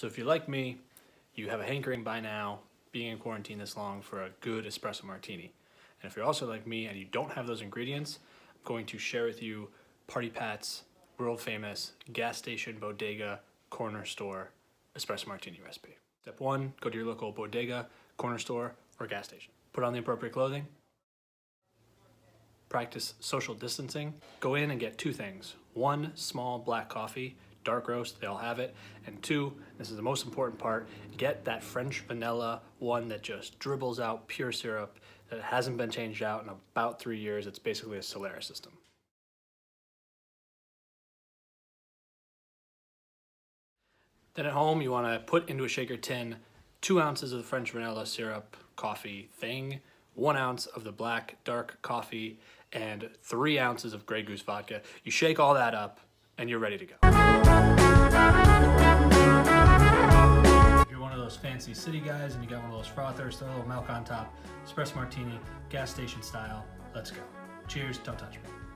So if you're like me, you have a hankering by now, being in quarantine this long, for a good espresso martini. And if you're also like me and you don't have those ingredients, I'm going to share with you Party Pat's world famous gas station bodega corner store espresso martini recipe. Step 1, go to your local bodega, corner store, or gas station. Put on the appropriate clothing. Practice social distancing. Go in and get 2 things. 1, small black coffee, dark roast, they all have it. And 2, this is the most important part, get that French vanilla one that just dribbles out pure syrup, that hasn't been changed out in about 3 years. It's basically a Solera system. Then at home, you want to put into a shaker tin 2 ounces of the French vanilla syrup coffee thing, 1 ounce of the black dark coffee, and 3 ounces of Grey Goose vodka. You shake all that up, and you're ready to go. If you're one of those fancy city guys and you got one of those frothers, throw a little milk on top, espresso martini, gas station style, let's go. Cheers, don't touch me.